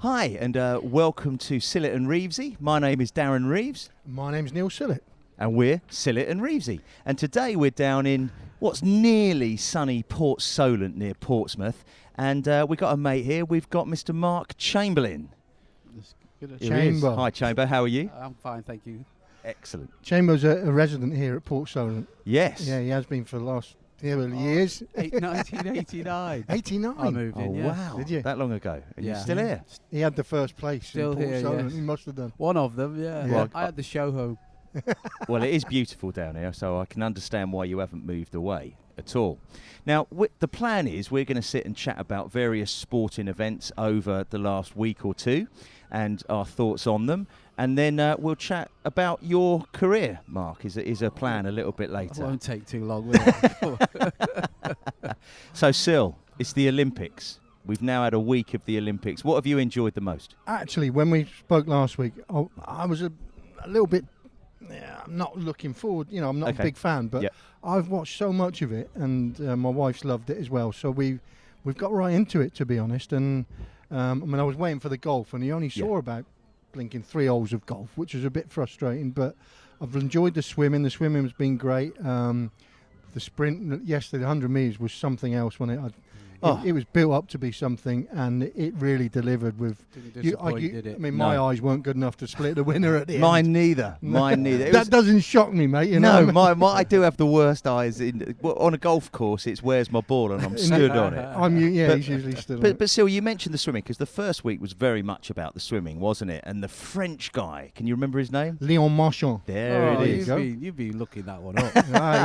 Hi, and welcome to Sillett and Reevesy. My name is Darren Reeves. My name's Neil Sillett. And we're Sillett and Reevesy. And today we're down in what's nearly sunny Port Solent near Portsmouth. And we've got a mate here. We've got Mr. Mark Chamberlain. Chamber. Hi, Chamber. How are you? I'm fine, thank you. Excellent. Chamber's a resident here at Port Solent. Yes. Yeah, he has been for the last years. 1989. 89. I moved Oh, in, yeah. wow. Did you? That long ago. And you're Yeah. still here? He had the first place Still in Port here, Solent. yes. He must have done. One of them, yeah. Yeah. I had the show home. Well, it is beautiful down here, so I can understand why you haven't moved away at all. Now, the plan is we're going to sit and chat about various sporting events over the last week or two and our thoughts on them. And then we'll chat about your career, Mark, is a plan a little bit It later. won't take too long, will it? So, Sil, it's the Olympics. We've now had a week of the Olympics. What have you enjoyed the most? Actually, when we spoke last week, I was a little bit. I'm not looking forward. I'm not a big fan, but Yep. I've watched so much of it, and my wife's loved it as well. So we've got right into it, to be honest. And I was waiting for the golf, and he only saw about blinking 3 holes of golf, which was a bit frustrating. But I've enjoyed the swimming. The swimming has been great. The sprint yesterday, the 100 metres was something else. It was built up to be something, and it really delivered. Didn't disappoint, did it? I mean, my eyes weren't good enough to split the winner at the end. Mine neither. Mine neither. That doesn't shock me, mate. You know No, what I mean? I do have the worst eyes. On a golf course, it's where's my ball, and I'm stood on it. He's usually stood on it. But Sil, you mentioned the swimming, because the first week was very much about the swimming, wasn't it? And the French guy, can you remember his name? Leon Marchand. There it is. You've been looking that one up.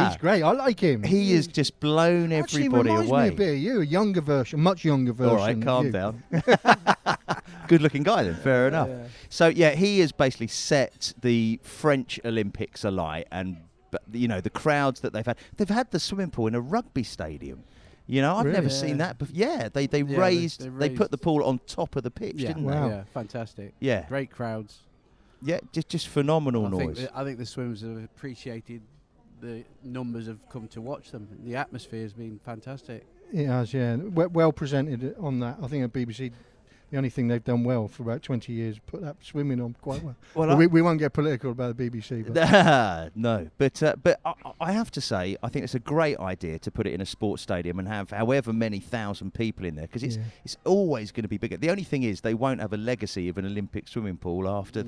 He's great. I like him. He has just blown everybody reminds away. me a bit of you, a younger version, much younger version. All right, calm you. down. Good-looking guy then, fair enough. Yeah. So, yeah, he has basically set the French Olympics alight, and the crowds that they've had the swimming pool in a rugby stadium. I've Really? never seen that before. Yeah, they raised, they put the pool on top of the pitch, Yeah, didn't Wow. yeah, fantastic. Yeah. Great crowds. they? Yeah, just phenomenal noise. I think the swimmers have appreciated the numbers have come to watch them. The atmosphere has been fantastic. It has, yeah. Well presented on that. I think at BBC, the only thing they've done well for about 20 years, put that swimming on quite well. Well, we won't get political about the BBC. But No, but I have to say, I think it's a great idea to put it in a sports stadium and have however many thousand people in there, because it's always going to be bigger. The only thing is they won't have a legacy of an Olympic swimming pool after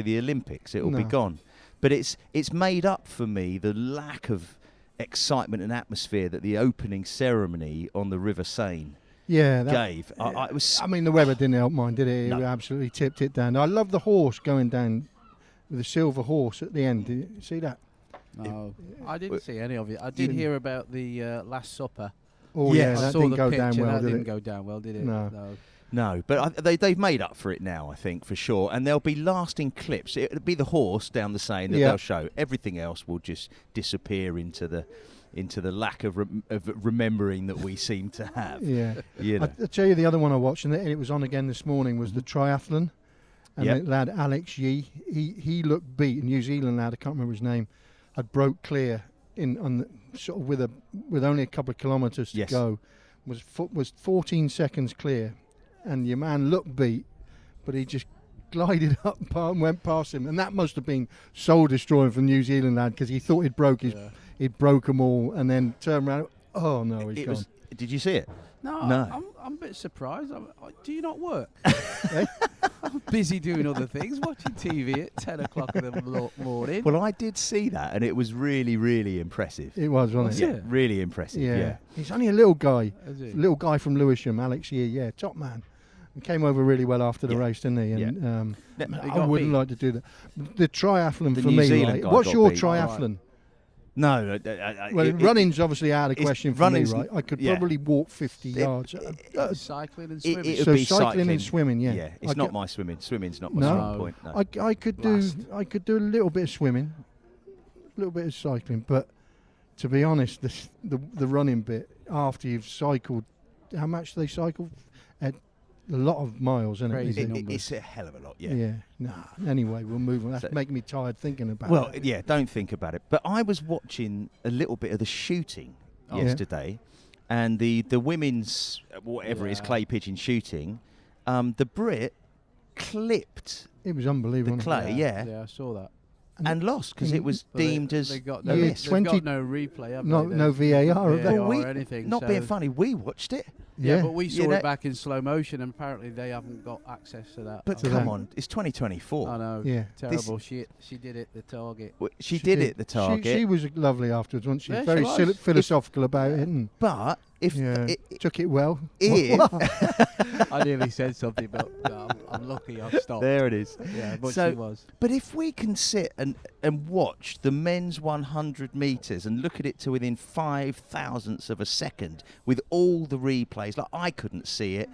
the Olympics. It will be gone. But it's made up for me the lack of excitement and atmosphere that the opening ceremony on the River Seine gave. I mean, the weather didn't help mine, did it? It absolutely tipped it down. I love the horse going down with the silver horse at the end. Did you see that? No, I didn't see any of it. I did hear about the Last Supper. Oh, Yes. that I saw didn't the go pitch down and well, that did didn't it? go down well, did it? No. No, but they've made up for it now, I think, for sure. And there'll be lasting clips. It'll be the horse down the Seine that they'll show. Everything else will just disappear into the lack of remembering that we seem to have. Yeah. I'll I'll tell you the other one I watched, and it was on again this morning, was the triathlon. And the lad, Alex Yee, he looked beat. A New Zealand lad, I can't remember his name, had broke clear with only a couple of kilometres to go. Was 14 seconds clear, and your man looked beat, but he just glided up and went past him, and that must have been soul destroying for the New Zealand lad, because he thought he'd broke them all, and then turned around. Oh no, he's gone. Did you see it? No. I'm a bit surprised. Do you not work? Eh? I'm busy doing other things, watching TV at 10 o'clock in the morning. Well, I did see that, and it was really, really impressive. It was, wasn't it? Yeah, really impressive. Yeah. He's only a little guy. Is he? Little guy from Lewisham, Alex Yee, top man. And came over really well after the race, didn't he? And I wouldn't like to do that. The triathlon The for New me, Zealand guy what's got your beat. triathlon? No. Running's obviously out of the question for me, right? I could yeah. probably walk 50 yards. Cycling and swimming. It would So be cycling and swimming, yeah. Yeah, it's not my swimming. Swimming's not my No. strong point. No. I could do a little bit of swimming, a little bit of cycling, but to be honest, the running bit after you've cycled, how much do they cycle? A lot of miles, isn't it? It's a hell of a lot, yeah. Yeah. Nah. Anyway, we'll move on. That's making me tired thinking about it. Well, yeah, don't think about it. But I was watching a little bit of the shooting yesterday, and the women's, whatever it is, clay pigeon shooting. The Brit clipped It was unbelievable. the wasn't it? clay, yeah, Yeah, I saw that. and lost because it was But they- deemed as they got a no, Yeah, miss. they've 20 got no replay, have No- they? no There's VAR, have they? VAR Well, or anything. Not so being funny, we watched it. Yeah, but we You saw know- it back in slow motion, and apparently they haven't got access to that. But To come that. on, it's 2024. I know. Yeah. Terrible. She did it. The target. She did it, the target. She was lovely afterwards, wasn't she? Yeah, she Very was. philosophical about it, and But if took it well. I nearly said something, but I'm lucky I've stopped. there it is. Yeah, but So- she was. But if we can sit and watch the men's 100 metres and look at it to within 5,000ths of a second with all the replays, like I couldn't see it.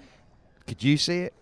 Could you see it?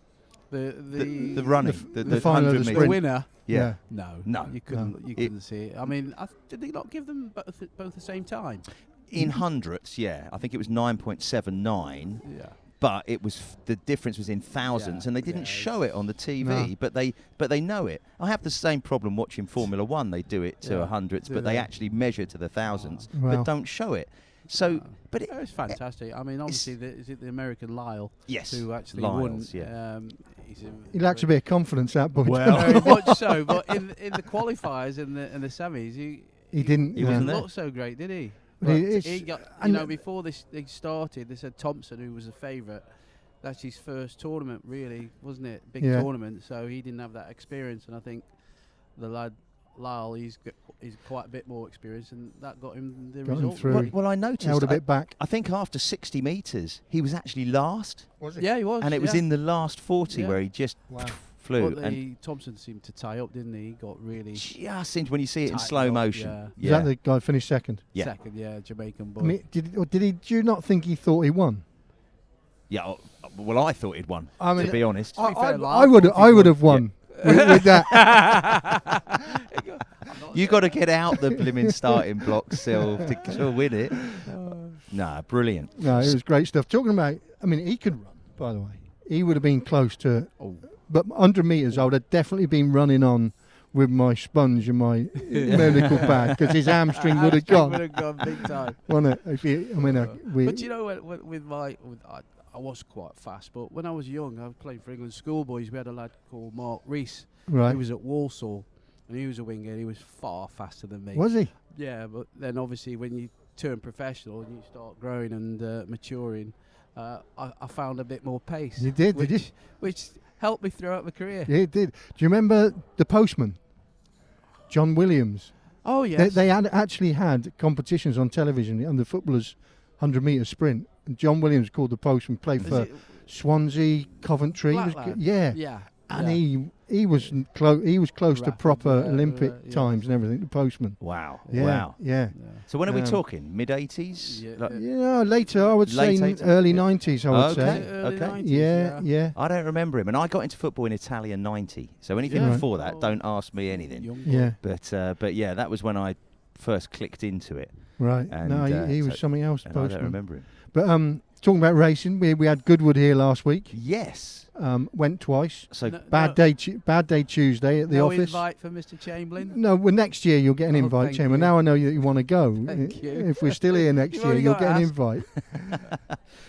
The running, the final of 100 the the sprint. winner. Yeah. No, you couldn't. No. You couldn't see it. I mean, did they not give them both at the same time? In hundredths, yeah. I think it was 9.79. Yeah. But it was the difference was in thousands, Yeah, and they didn't yeah, show it on the TV. No. But they know it. I have the same problem watching Formula One. They do it to Yeah, hundredths, do but they they? actually measure to the thousands, Wow. but don't show it. So, but it, It's fantastic. I mean, obviously, is it the American Lyle yes, who actually Lyles, won? yeah. He lacks a bit of confidence, that boy. Well- Very much so. But in the qualifiers and the semis, he didn't. He wasn't didn't there. look so great, did he? But But it's- he got, and- before they started, they said Thompson, who was a favourite, that's his first tournament, really, wasn't it? Big Yeah. tournament, so he didn't have that experience. And I think the lad Lyle, he's quite a bit more experience, and that got him the Got him result. through. really. Well, I noticed. Held a bit back. I think after 60 metres, he was actually last, Was Yeah, he was. and it was in the last 40 Yeah. where he just Wow. flew. But And Thompson seemed to tie up, didn't he? He got really just seems when you see it in tightened slow up, motion. yeah. Is that the guy who finished second? Yeah. second, Jamaican boy. I mean, did you not think he thought he won? Yeah. Well, I thought he'd won. I mean, to be honest. To be fair, I Lyle would thought I he would won. have won with that. You got to get out the blimmin' starting block, Sil, to win it. Nah, brilliant. No, it was great stuff. Talking about, I mean, he could run. By the way, he would have been close to. Oh. But 100 metres, I would have definitely been running on with my sponge and my medical bag because his hamstring would have gone, Would have gone big time. wouldn't it? If he, I mean, But you know, I was quite fast. But when I was young, I was playing for England schoolboys. We had a lad called Mark Rees. right? He was at Walsall, and he was a winger. And he was far faster than me. Was he? Yeah, but then obviously when you turn professional and you start growing and maturing, I found a bit more pace. You did, which, did you? Which helped me throughout my career. Yeah, it did. Do you remember the postman, John Williams? Oh yes. They had actually had competitions on television on the footballers' 100 metre sprint. And John Williams called the postman, played Is for it Swansea, Coventry. He Black was lad? good. Yeah. Yeah. And yeah. he was close. He was close to Rapid, proper yeah, Olympic yeah. times and everything. The postman. Wow. Yeah, Wow. Yeah. So when are we Um, talking? Mid-80s? Yeah. Like- Yeah. Later, I would Late say 80s? early Yeah. 90s. I would Okay. say. Early okay. 90s, Yeah. Yeah. I don't remember him, and I got into football in Italian '90. So anything Yeah. before that, Oh. don't ask me anything. Young boy. Yeah. But yeah, that was when I first clicked into it, Right. And, No, he was so- something else. and I don't Postman. remember him. But talking about racing, we had Goodwood here last week. Yes. Went twice. So No, Bad day Tuesday at the no office. invite for Mr. Chamberlain. No, well, next year you'll get an Oh, invite, thank Chamberlain. you. Now I know that you want to go. Thank you. If we're still here next You've year, only you'll got get to an ask. invite.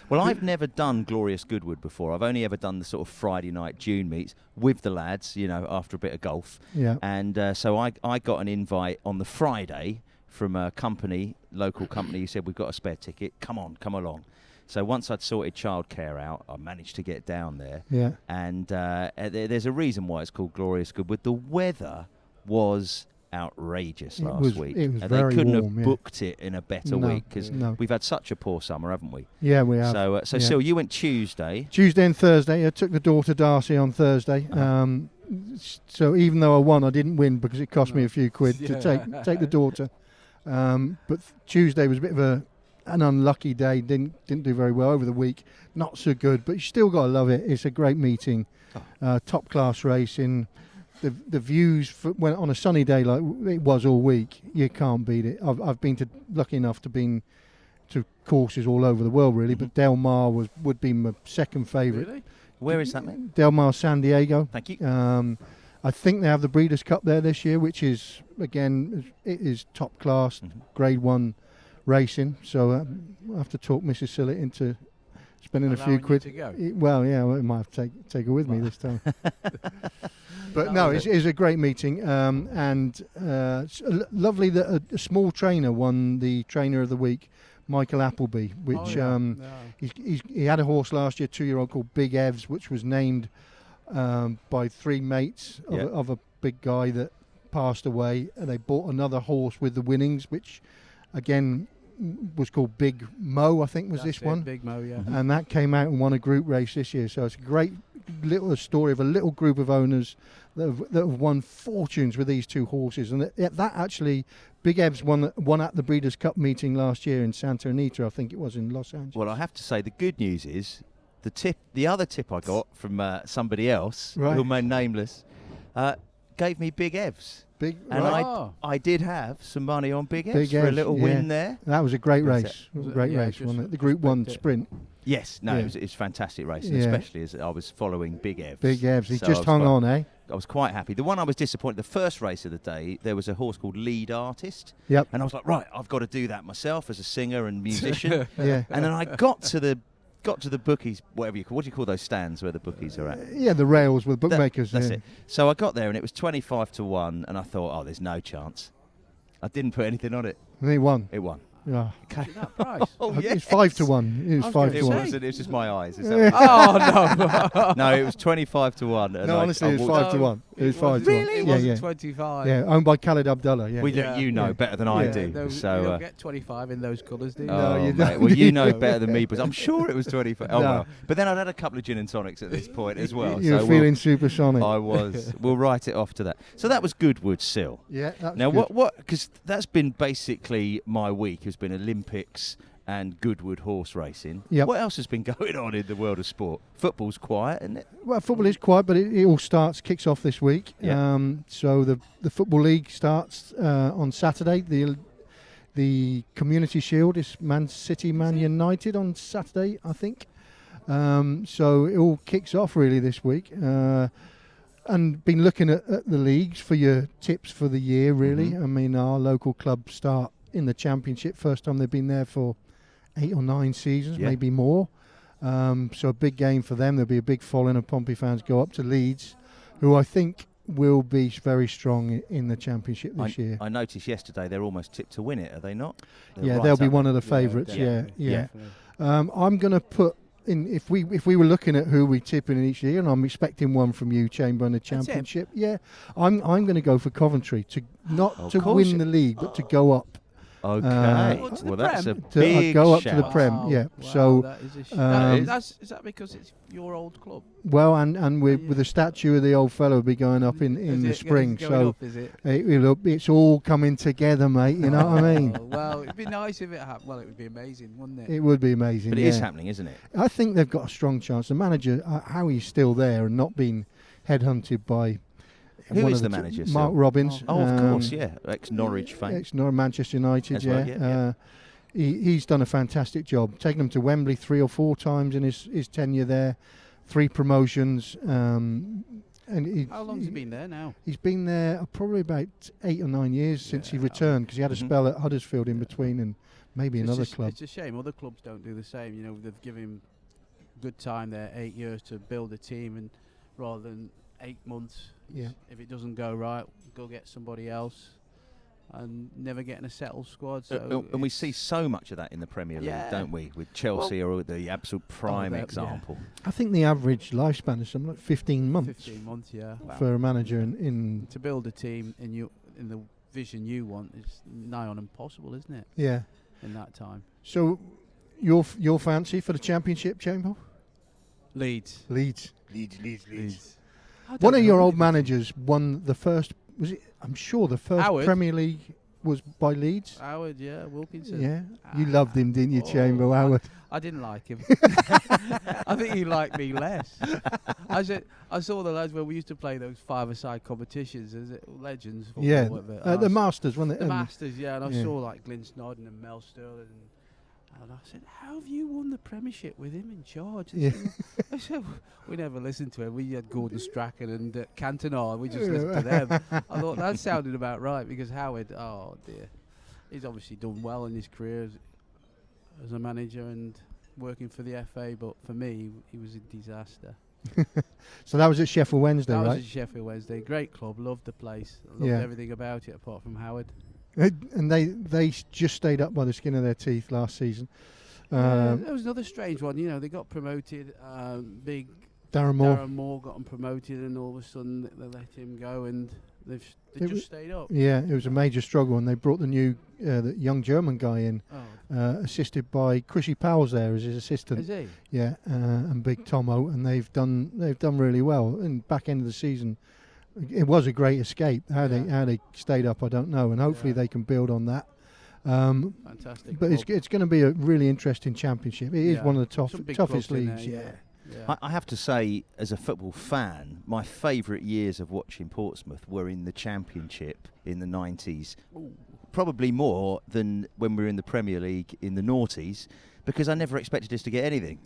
Well, I've never done Glorious Goodwood before. I've only ever done the sort of Friday night June meets with the lads, you know, after a bit of golf. Yeah. And so I got an invite on the Friday from a company, local company, who said, we've got a spare ticket. Come along. So once I'd sorted childcare out, I managed to get down there. Yeah. And there's a reason why it's called Glorious Goodwood. The weather was outrageous It last was- week. it was and very they couldn't warm, have yeah. booked it in a better No, week because no. we've had such a poor summer, haven't we? Yeah, we have. So, yeah. Sil, you went Tuesday. Tuesday and Thursday. I took the daughter Darcy on Thursday. Uh-huh. So even though I won, I didn't win because it cost me a few quid to Yeah. take the daughter. But Tuesday was a bit of an unlucky day. Didn't do very well over the week. Not so good, but you still got to love it. It's a great meeting. Top class racing. The views when on a sunny day like it was all week, you can't beat it. I've been lucky enough to been to courses all over the world really, but Del Mar would be my second favourite. Really? Where is that, mate? Del Mar, San Diego. Thank you. I think they have the Breeders' Cup there this year, which is again it is top class, Mhm. Grade 1 racing. So I have to talk Mrs. Sillett into spending a few Allowing you quid. to go? Well, yeah, I might have to take her with me this time. But no, it's a great meeting, and lovely that a small trainer won the Trainer of the Week, Michael Appleby, which he had a horse last year, 2-year-old called Big Evs, which was named by 3 mates of a big guy that passed away, and they bought another horse with the winnings, which again was called Big Mo, I think was this one. Big Mo, yeah. And that came out and won a group race this year. So it's a great little story of a little group of owners that have won fortunes with these 2 horses. And that actually, Big Evs won at the Breeders' Cup meeting last year in Santa Anita, I think it was, in Los Angeles. Well, I have to say the good news is the other tip I got from somebody else, who'll remain nameless, gave me Big Evs. I did have some money on Big Evs for a little win there. That was a great race. It was a great race, wasn't it? The Group 1 sprint. Yes, no, it was a fantastic race, and especially as I was following Big Evs. Big Evs, he just hung on, eh? I was quite happy. The one I was disappointed, the first race of the day, there was a horse called Lead Artist. Yep. And I was like, right, I've got to do that myself as a singer and musician. Yeah. And then I got to the bookies, what do you call those stands where the bookies are at? Yeah, the rails with bookmakers. That's it. So I got there and it was 25 to 1, and I thought, there's no chance. I didn't put anything on it. And he won. It won. Yeah. Okay. That price? It's 5 to 1. It was 5 to 1. It was just my eyes. No. No, it was 25 to 1. And no, honestly, it was 5 to 1. It was 5 to 1. Really? It wasn't 25. Yeah, owned by Khalid Abdullah. Yeah. You know better than I do. You don't get 25 in those colours, do you? No, you don't. Well, you know better than me, but I'm sure it was 25. Oh, well. But then I'd had a couple of gin and tonics at this point as well. You were feeling supersonic. I was. We'll write it off to that. So that was Goodwood Sill. Yeah, that was now, good. what? Because that's been basically my week, has been Olympics and Goodwood horse racing. Yep. What else has been going on in the world of sport? Football's quiet, isn't it? Well, football is quiet, but it all kicks off this week. Yeah. So the Football League starts on Saturday. The Community Shield is Man United on Saturday, I think. So it all kicks off really this week. And been looking at the leagues for your tips for the year, really. I mean, our local clubs start in the Championship. First time they've been there for 8 or 9 seasons, maybe more. So a big game for them. There'll be a big following of Pompey fans go up to Leeds, who I think will be very strong in the Championship this year. I noticed yesterday they're almost tipped to win it, are they not? They'll be one of the favourites. Yeah. I'm going to put in, if we were looking at who we tip in each year, and I'm expecting one from you, Chamberlain, the Championship. Yeah, I'm going to go for Coventry to win the league, but to go up. Okay. Well, that's a big go up shout. to the Prem. Wow, So that is is that because it's your old club? Well, and with the statue of the old fellow will be going up in the spring. So it's all coming together, mate. You know what I mean? Well, it'd be nice if it happened. Well, it would be amazing, wouldn't it? It would be amazing. But it is happening, isn't it? I think they've got a strong chance. The manager, how he's still there and not been headhunted by. Who is the manager? Mark Robbins. Oh, of course, yeah. Ex-Norwich fame. Manchester United, That's right, He's done a fantastic job. Taken him to Wembley 3 or 4 times in his tenure there. 3 promotions. How long has he been there now? He's been there probably about 8 or 9 years since he returned, because he had a spell at Huddersfield in between and maybe another club. It's a shame. Other clubs don't do the same. You know, they've given him good time there, 8 years to build a team, and rather than 8 months. Yeah. If it doesn't go right, go get somebody else, and never getting a settled squad. So and we see so much of that in the Premier League, don't we? With Chelsea or the absolute prime example. I think the average lifespan is something like 15 months. 15 months, yeah. For a manager in to build a team in the vision you want is nigh on impossible, isn't it? Yeah. In that time. So, your fancy for the Championship, Chamber? Leeds. One of your old managers won the first. Was it? I'm sure the first Howard. Premier League was by Leeds. Howard, yeah, Wilkinson. Yeah, you loved him, didn't you, Chamber? Howard. I didn't like him. I think he liked me less. I saw the lads when we used to play those 5-a-side competitions. Is it Legends? Yeah, the Masters, wasn't it? The Masters, yeah. And I saw like Glyn Snodden and Mel Sterling. And I said, how have you won the Premiership with him in charge? I said, we never listened to him. We had Gordon Strachan and Cantona. We just listened to them. I thought that sounded about right, because Howard, oh dear, he's obviously done well in his career as a manager, and working for the FA, but for me, he was a disaster. So that was at Sheffield Wednesday, That right? was at Sheffield Wednesday. Great club, loved the place, loved everything about it apart from Howard. And they just stayed up by the skin of their teeth last season. There was another strange one. They got promoted. Big Darren Moore got them promoted, and all of a sudden they let him go, and they just stayed up. Yeah, it was a major struggle, and they brought the young German guy in, assisted by Chrissy Powell's there as his assistant. Is he? Yeah, and Big Tomo, and they've done really well. And back end of the season, it was a great escape. How they stayed up, I don't know, and hopefully they can build on that. Fantastic. But it's going to be a really interesting championship. It is one of the toughest leagues. Yeah. I have to say, as a football fan, my favourite years of watching Portsmouth were in the Championship in the 90s. Ooh. Probably more than when we were in the Premier League in the noughties, because I never expected us to get anything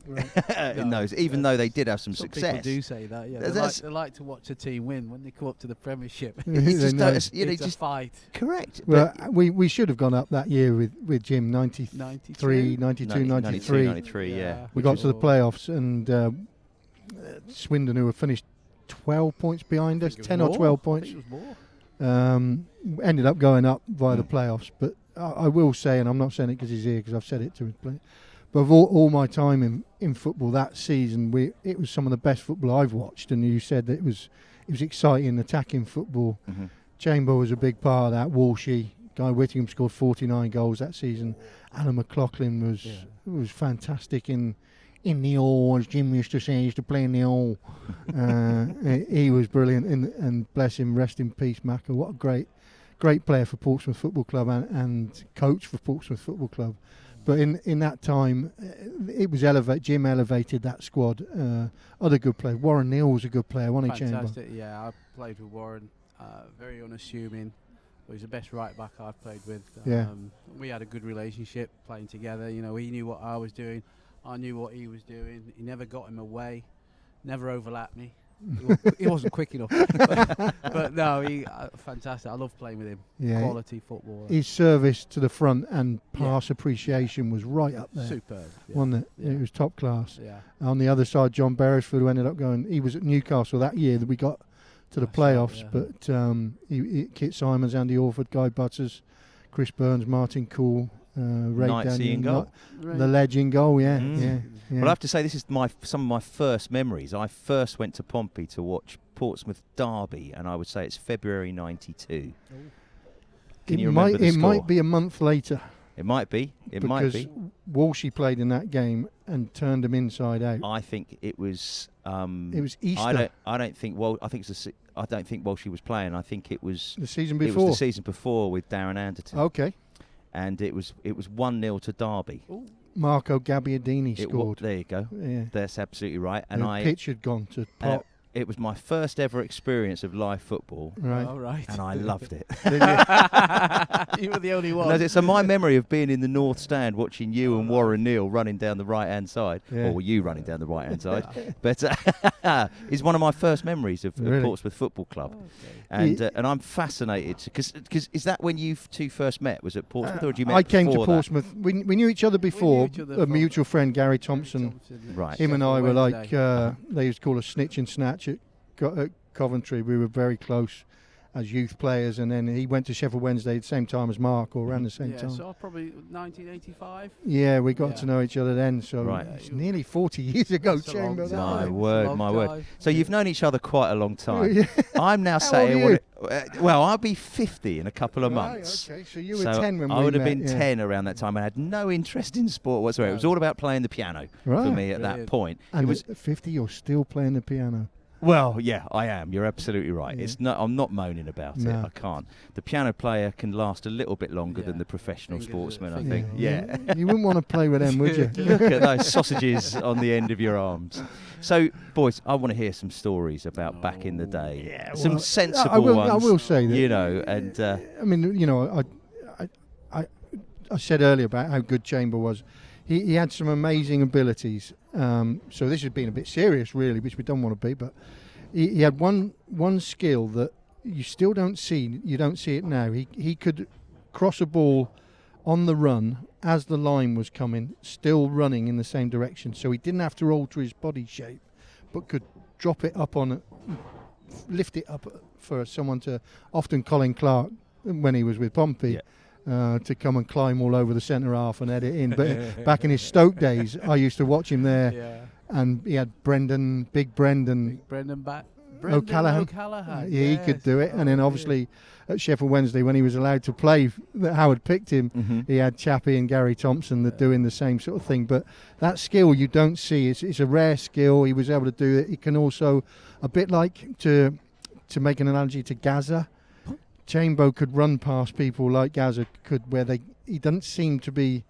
in those, even though they did have some success. People do say that, yeah. They like to watch a team win when they come up to the Premiership. It's a fight. Correct. Well, we should have gone up that year with Jim, 93, 92, 93, yeah. We got to the playoffs, and Swindon, who were finished 12 points behind us, 10 or 12 points. I think it was more. Ended up going up via the playoffs. But I will say, and I'm not saying it because he's here, because I've said it to him, but of all my time in football that season, it was some of the best football I've watched. And you said that it was exciting, attacking football. Mm-hmm. Chamber was a big part of that. Walshy, Guy Whittingham scored 49 goals that season. Alan McLaughlin was fantastic in the all, as Jim used to say. He used to play in the all. He was brilliant, and bless him, rest in peace, Macca. What a great player for Portsmouth Football Club and coach for Portsmouth Football Club. But in that time, it was Jim elevated that squad. Other good players. Warren Neal was a good player, wasn't he, Chamber? Fantastic, yeah. I played with Warren. Very unassuming. He was the best right back I've played with. We had a good relationship playing together. He knew what I was doing. I knew what he was doing. He never got him away. Never overlapped me. He wasn't quick enough. but no, he fantastic. I love playing with him. Yeah. Quality footballer. His service to the front and pass appreciation was right up there. Superb. Yeah. Wasn't it? Yeah. It was top class. Yeah. On the other side, John Beresford, who ended up going, he was at Newcastle that year that we got to the playoffs. Right, but Kit Simons, Andy Orford, Guy Butters, Chris Burns, Martin Cool, Ray Daniel, the legend goal, yeah. Well, I have to say, this is some of my first memories. I first went to Pompey to watch Portsmouth Derby, and I would say it's February '92. Can you remember the score? It might be a month later. It might be. Because Walshy played in that game and turned them inside out. I think it was. It was Easter. I don't think Walshy was playing. I think it was the season before. It was the season before with Darren Anderton. Okay. And it was 1-0 to Derby. Ooh. Marco Gabbiadini scored. There you go. Yeah. That's absolutely right. And the pitch had gone to pot. It was my first ever experience of live football. Right. Oh, right. And I loved it. You were the only one. So my memory of being in the North Stand watching you and Warren Neal running down the right-hand side, or you running down the right-hand side, but is one of my first memories of Portsmouth Football Club. Okay. And I'm fascinated, because is that when you two first met? Was it Portsmouth, or did you met I came to that? Portsmouth. We knew each other before. A mutual friend, Gary Thompson. Right. Him and I were like, they used to call us Snitch and Snatch at Coventry. We were very close as youth players, and then he went to Sheffield Wednesday at the same time as Mark, or around the same time. So probably 1985. Yeah, we got to know each other then. So it's nearly 40 years ago. Chamber. My word. So you've known each other quite a long time. Yeah. I'm now sat here. Well, I'll be 50 in a couple of months. Okay, so you were 10 when we met. I would have been 10 around that time. I had no interest in sport whatsoever. It was all about playing the piano for me at that point. And at 50, you're still playing the piano. Well, yeah, I am. You're absolutely right. Yeah. I'm not moaning about it. I can't. The piano player can last a little bit longer than the professional sportsman, I think. Yeah. You wouldn't want to play with them, would you? Look at those sausages on the end of your arms. So, boys, I want to hear some stories about back in the day. Yeah, some sensible ones. I will say that. And I mean, I said earlier about how good Chamber was. He had some amazing abilities. So this has been a bit serious, really, which we don't want to be. But he had one skill that you still don't see. You don't see it now. He could cross a ball on the run as the line was coming, still running in the same direction. So he didn't have to alter his body shape, but could drop it up lift it up for someone to, often Colin Clark, when he was with Pompey, to come and climb all over the centre half and head it in. But back in his Stoke days, I used to watch him there, and he had Big Brendan O'Callaghan. He could do it. And then obviously at Sheffield Wednesday, when he was allowed to play, that Howard picked him, he had Chappie and Gary Thompson that doing the same sort of thing. But that skill you don't see. It's a rare skill. He was able to do it. He can also, a bit like, to make an analogy to Gaza, Chambo could run past people like Gaza could, where he doesn't seem to be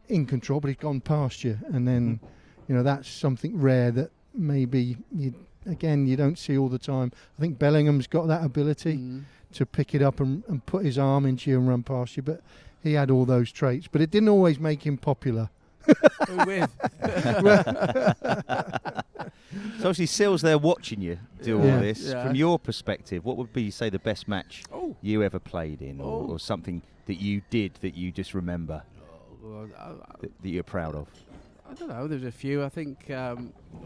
in control, but he's gone past you. And then, that's something rare that maybe you don't see all the time. I think Bellingham's got that ability to pick it up and put his arm into you and run past you, but he had all those traits. But it didn't always make him popular. Who with? So obviously Sill's there watching you do all this. Yeah. From your perspective, what would be, say, the best match you ever played in, or something that you did that you just remember that you're proud of? I don't know, there's a few. I think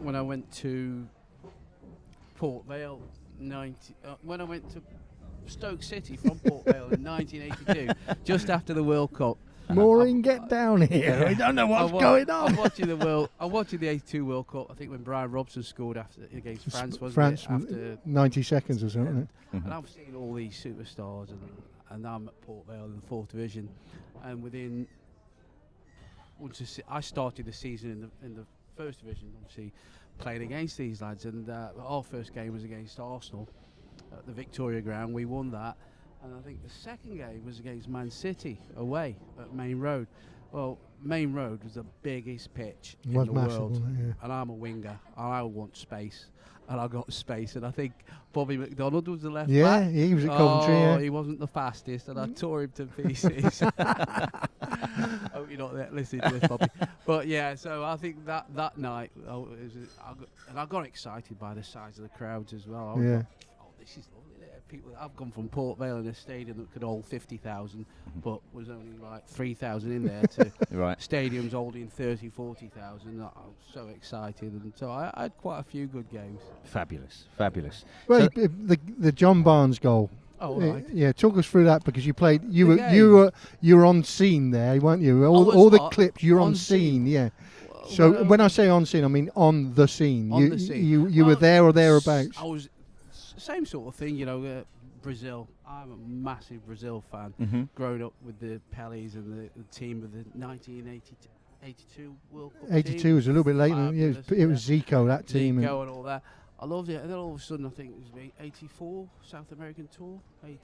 when I went to Port Vale, when I went to Stoke City from Port Vale in 1982, just after the World Cup. Maureen, get down here. I don't know what's going on. I'm watching the 82 World Cup. I think when Brian Robson scored against France, it? After 90 seconds or something. And I've seen all these superstars, and I'm at Port Vale in the 4th Division, and I started the season in the 1st Division, obviously playing against these lads, and our first game was against Arsenal at the Victoria Ground. We won that. And I think the second game was against Man City away at Main Road. Well, Main Road was the biggest pitch in the world. And I'm a winger. And I want space. And I got space. And I think Bobby McDonald was the left back. Yeah, he was at Coventry. He wasn't the fastest. And I tore him to pieces. I hope you're not listening to this, Bobby. But yeah, so I think that night, I got excited by the size of the crowds as well. This is lovely. I've gone from Port Vale in a stadium that could hold 50,000, but was only like 3,000 in there, to stadiums holding 30, 40,000. I was so excited, and so I had quite a few good games. Fabulous. Well, the John Barnes goal. Oh, right. Yeah, talk us through that, because you played. You were on scene there, weren't you? All the clips. You're on scene. Yeah. So when I say on scene, I mean on the scene. You were there or thereabouts. I was. Same sort of thing, Brazil. I'm a massive Brazil fan. Growing up with the Pelés and the team of the 1982 World Cup 82 team. was a little bit later. It was Zico, that team. Zico and all that. I loved it. And then all of a sudden, I think it was 84 South American tour. 80.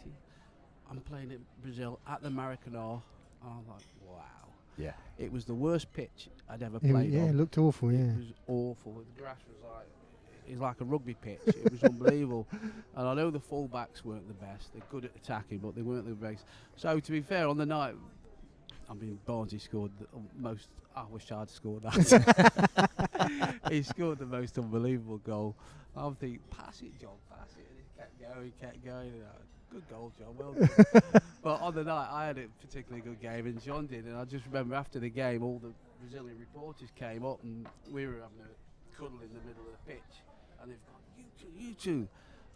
I'm playing in Brazil at the Maracanã. I'm like, wow. Yeah. It was the worst pitch I'd ever played on. Yeah, it looked awful. Yeah. It was awful. The grass was like a rugby pitch. It was unbelievable. And I know the full-backs weren't the best. They're good at attacking, but they weren't the best. So to be fair, on the night, Barnesy scored the most. I wish I'd scored that. He scored the most unbelievable goal. I'm thinking, pass it, John, pass it. And he kept going. Good goal, John. Well done. But on the night, I had a particularly good game, and John did. And I just remember after the game, all the Brazilian reporters came up, and we were having a cuddle in the middle of the pitch. And they've gone, you two,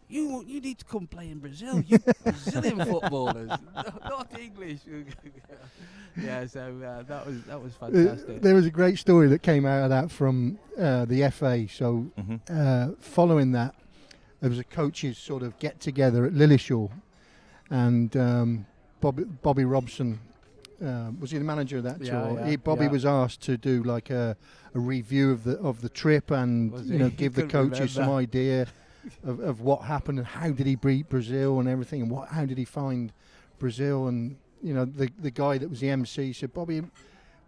you need to come play in Brazil. You Brazilian footballers, not English. Yeah, so that was fantastic. There was a great story that came out of that from the FA. So following that, there was a coaches sort of get together at Lillishall, and Bobby Robson. Was he the manager of that tour? Yeah, Bobby was asked to do like a review of the trip, and give the coaches some idea of what happened and how did he beat Brazil and everything, and how did he find Brazil. And the guy that was the MC said, Bobby,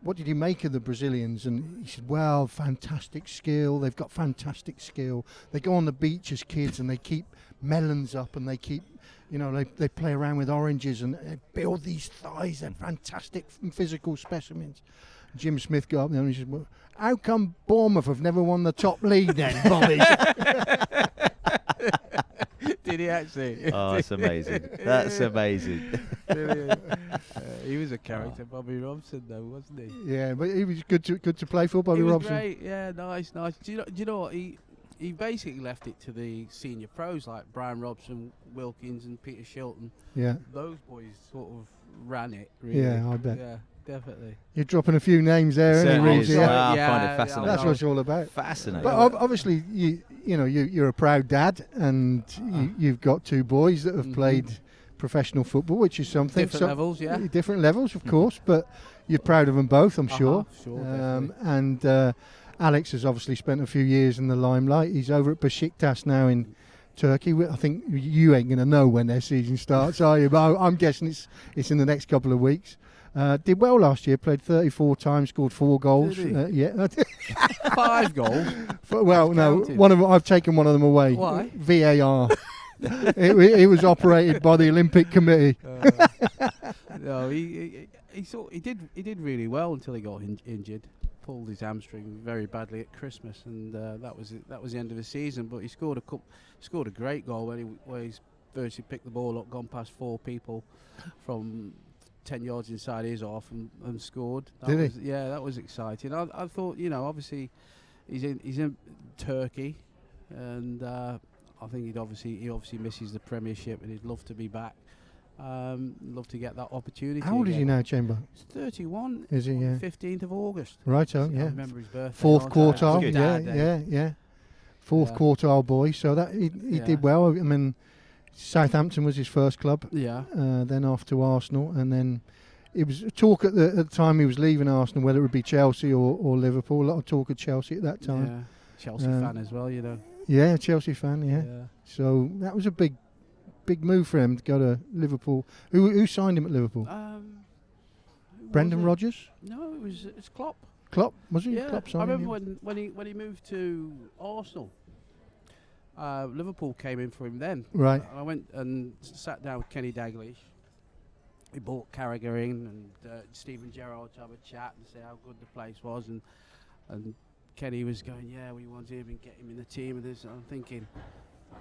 what did you make of the Brazilians? And he said, well, fantastic skill. They've got fantastic skill. They go on the beach as kids and they keep melons up, and they keep, they play around with oranges, and they build these thighs. They're fantastic physical specimens. Jim Smith got up there and he said, well, how come Bournemouth have never won the top league then, Bobby? Did he actually? Oh, that's amazing. That's amazing. Brilliant. He was a character, Bobby Robson, though, wasn't he? Yeah, but he was good to play for, Bobby He was Robson. great. Yeah, nice. Do you know what? He basically left it to the senior pros like Brian Robson, Wilkins, and Peter Shilton. Yeah. Those boys sort of ran it. Really. Yeah, I bet. Yeah, definitely. You're dropping a few names there, aren't you, Certainly Reeves? is. Yeah. I find it fascinating. That's what it's all about. Fascinating. But obviously, you're a proud dad, and you've got 2 boys that have played professional football, which is something. Different levels, yeah. Different levels, of course, but you're proud of them both, I'm sure. Sure. And Alex has obviously spent a few years in the limelight. He's over at Besiktas now in Turkey. I think you ain't going to know when their season starts, are you? But I'm guessing it's in the next couple of weeks. Did well last year, played 34 times, scored 4 goals. Did he? Yeah. 5 goals. Well, no, counted. one of them, I've taken one of them away. Why? VAR. it was operated by the Olympic Committee. No, he did really well until he got injured. Pulled his hamstring very badly at Christmas, and that was the end of the season. But he scored a great goal where he's virtually picked the ball up, gone past 4 people from 10 yards inside his half and scored. Did he? Yeah, that was exciting. I thought, obviously he's in Turkey, and I think he obviously misses the Premiership, and he'd love to be back. Love to get that opportunity. How old is he now, Chamber? He's 31. Is he? Yeah. 15th of August. Righto, I yeah. remember his birthday. 4th quartile, Good yeah, dad, yeah. 4th quartile boy. So that he did well. I mean, Southampton was his first club. Yeah. Then off to Arsenal, and then it was talk at the time he was leaving Arsenal whether it would be Chelsea or Liverpool. A lot of talk at Chelsea at that time. Yeah. Chelsea fan as well, Yeah, Chelsea fan. Yeah. So that was a big move for him to go to Liverpool. Who signed him at Liverpool? Brendan Rodgers? No, it's Klopp. Klopp, was he? Yeah, Klopp I signed remember him? when he moved to Arsenal. Liverpool came in for him then. Right. I went and sat down with Kenny Dalglish. We brought Carragher in and Stephen Gerrard to have a chat and say how good the place was, and Kenny was going, yeah, we want him and get him in the team. And I'm thinking,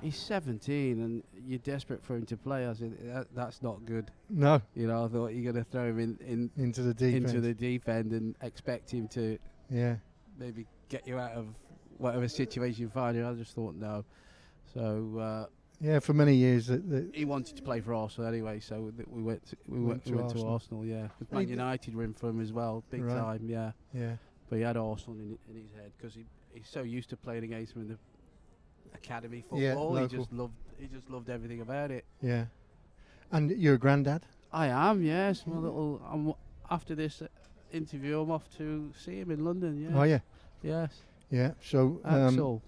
he's 17 and you're desperate for him to play. I said, that's not good. No. I thought you're going to throw him Into the deep end. And expect him to maybe get you out of whatever situation you find in. I just thought no. So for many years he wanted to play for Arsenal anyway, so we went to Arsenal. Yeah, Man United were in for him as well, big time. Yeah. But he had Arsenal in his head because he's so used to playing against him in the academy football. He just loved everything about it. Yeah. And you're a granddad? I am. Yes. After this interview, I'm off to see him in London. Yeah. Oh yeah. Yes. Yeah. So Axel.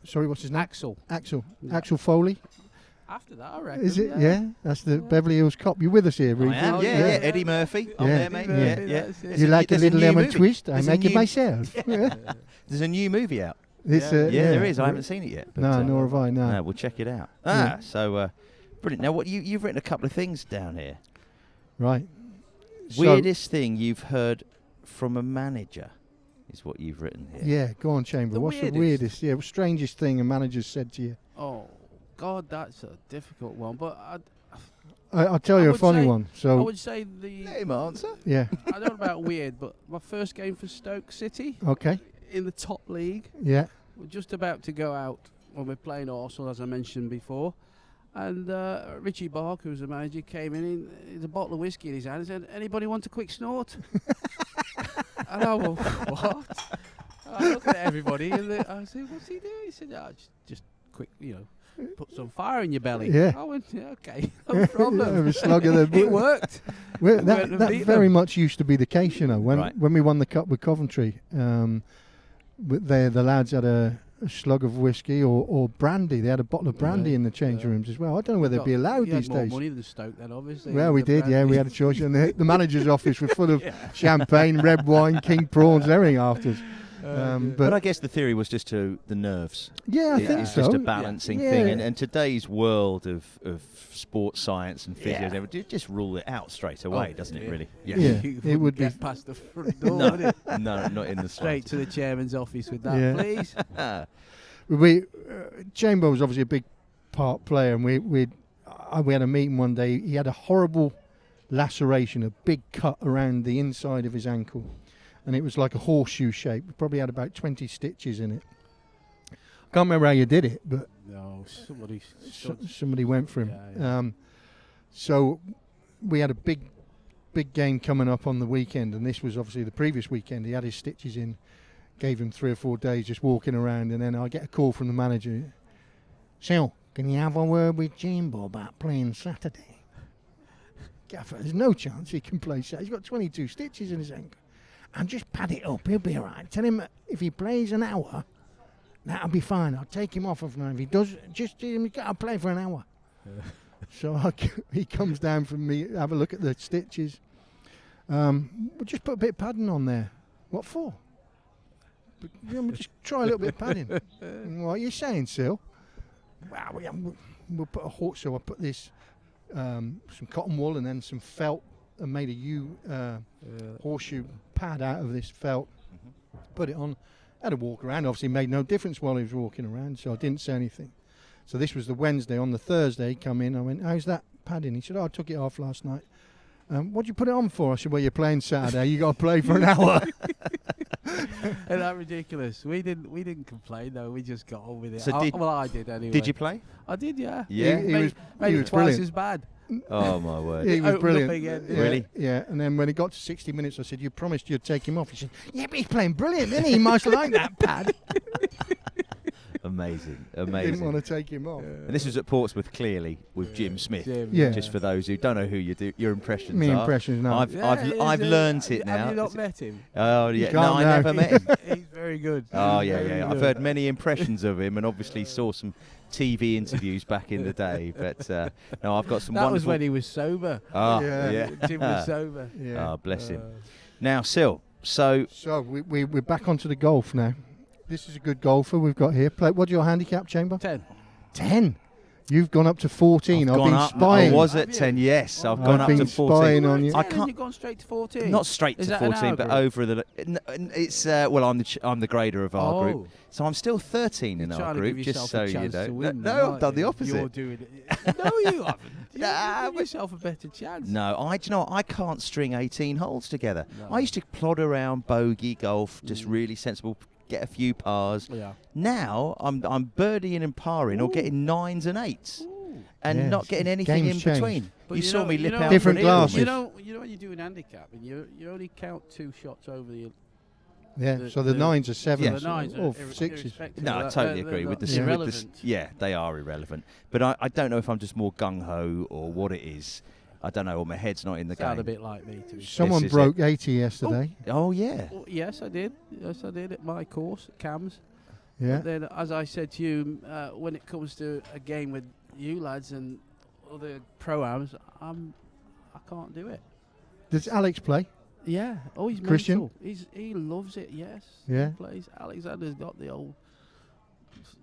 Sorry, what's his name? Axel. Yeah. Axel Foley. After that, I reckon. Is it? Yeah. That's the Beverly Hills Cop. You with us here, Reeves? I am. Yeah. Eddie Murphy. I'm there, mate. Yeah. You like a little lemon twist? I There's make it myself. There's a new movie out. There is. I haven't seen it yet. But no, nor have I. No. We'll check it out. So brilliant. Now, what you've written a couple of things down here. Right. Weirdest thing you've heard from a manager is what you've written here. Yeah, go on, Chamber. What's the weirdest? Yeah, strangest thing a manager said to you? Oh, God, that's a difficult one. But I'll tell you a funny one. So I would say Same answer. Yeah. I don't know about weird, but my first game for Stoke City. Okay. In the top league. Yeah. We're just about to go out when we're playing Arsenal, as I mentioned before. And Richie Barker, who's the manager, came in with a bottle of whiskey in his hand and said, "Anybody want a quick snort?" And I went, "What?" I look at everybody and I said, "What's he doing?" He said, just quick, put some fire in your belly. Yeah. I went, "Yeah, okay, no problem." It worked. Well, that very much used to be the case, when we won the cup with Coventry. The lads had a slug of whiskey or brandy. They had a bottle of brandy in the change rooms as well. I don't know whether they'd be allowed these days. days. More money than Stoke then, obviously. Well, we did, we had a choice. And the manager's office was full of champagne, red wine, king prawns, everything after us. But I guess the theory was just to the nerves. Yeah, I think it's so. It's just a balancing thing. And today's world of sports science and physio, just rule it out straight away, doesn't it, really? Yeah. It would be past the front door, would it? No, not in the straight to the chairman's office with that, please. Chamber was obviously a big part player, and we had a meeting one day. He had a horrible laceration, a big cut around the inside of his ankle, and it was like a horseshoe shape. We probably had about 20 stitches in it. I can't remember how you did it, but No, somebody went for him. Yeah. So we had a big game coming up on the weekend, and this was obviously the previous weekend. He had his stitches in, gave him 3 or 4 days just walking around, and then I get a call from the manager. Sil, can you have a word with Jimbo about playing Saturday? Gaffer, there's no chance he can play Saturday. He's got 22 stitches in his ankle. And just pad it up, he'll be all right. Tell him if he plays an hour, that'll be fine. I'll take him off of now. If he does, just tell him he's got to play for an hour. So he comes down from me, have a look at the stitches. We'll just put a bit of padding on there. What for? We'll just try a little bit of padding. What are you saying, Sil? Well, we'll put a horse. So I put this some cotton wool and then some felt, and made a horseshoe pad out of this felt. Put it on. Had a walk around. Obviously, made no difference while he was walking around, so I didn't say anything. So this was the Wednesday. On the Thursday, he come in. I went, "How's that padding?" He said, "Oh, I took it off last night." What'd you put it on for? I said, "Well, you're playing Saturday. You got to play for an hour." Isn't that ridiculous? We didn't complain though. We just got on with it. So I did anyway. Did you play? I did, yeah. Yeah. He was twice brilliant. as bad. Oh my word! He was Opened up brilliant. again, Yeah, Really? Yeah. And then when it got to 60 minutes, I said, "You promised you'd take him off." He said, "Yeah, but he's playing brilliant, isn't he? He must like that pad." Amazing, Didn't amazing. want to take him off. And this was at Portsmouth, clearly, with Jim Smith. Jim. Yeah. Just for those who don't know who your impressions Me are. impressions now. I've learnt it now. Have you not met him? Oh yeah, can't no, I now. never met him. He's very good. Oh yeah, Very yeah. I've good. heard many impressions of him, and obviously saw some TV interviews back in the day. But no, I've got some. That was wonderful. when he was sober. Oh Yeah. yeah. Jim was sober. Yeah. Oh bless him. Now, Sil. So So we're back onto the golf now. This is a good golfer we've got here. What's your handicap, Chamber? 10. 10. You've gone up to 14. I've gone been up. spying. I was Have at you? 10. Yes, I've I've gone up been to 14. spying on you. I 10 can't- You've gone straight to 14. Not straight Is to that an 14, hour but group? over the. It's well, I'm the grader of our group, Oh. so I'm still 13 in You're our trying to group. give Just yourself so a you chance know. to win, No, aren't I've done the you? opposite. You're doing it. No, you haven't. You Nah, give yourself a better chance. No, do you know what? I can't string 18 holes together. No. I used to plod around bogey golf, just really sensible, get a few pars. Yeah. Now I'm birdieing and parring or getting 9s and 8s. And Yes. not getting anything Game's in changed. between. But You saw me lip out Different for an eagle, glasses. You mate. know when you do an handicap, and you only count 2 shots over the. Yeah. So the 9s are 7s. Yeah. The nines or are 6s. irrespective No, of I that. totally They're agree not with the irrelevant. yeah, they are irrelevant. But I don't know if I'm just more gung ho or what it is. I don't know, or my head's not in the Sound game. a bit like me to be fair. Someone is broke 80 yesterday. Oh yeah. Oh, yes, I did. Yes, I did at my course at CAMS. Yeah. But then, as I said to you, when it comes to a game with you lads and other pro-ams, I can't do it. Does Alex play? Yeah. Oh, he's Christian? mental. He loves it. Yes. Yeah. He plays. Alexander's got the old,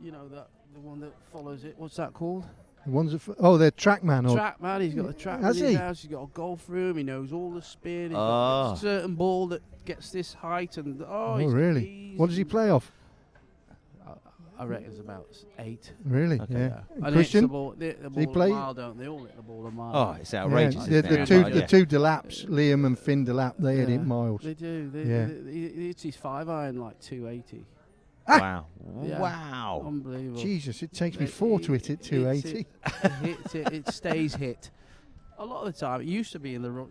the one that follows it. What's that called? The ones that they're TrackMan. Or Track man. He's got a track. Has in his he? house. He's got a golf room. He knows all the spin. He's Ah. got a certain ball that gets this height and oh, really? What does he play off? I reckon it's about 8. Really? Okay. Yeah. And And Christian? the ball he a play? mile, don't they? All hit the ball a mile. Oh, it's outrageous. Yeah, isn't it? the Yeah. two Delaps, Liam and Finn Delap, they hit it Yeah. miles. They do. Yeah. It's his 5-iron like 280. Wow. Yeah. Wow. Unbelievable. Jesus, it takes me It- 4 to it- hit it it 280. hits it. It stays hit. A lot of the time, it used to be in the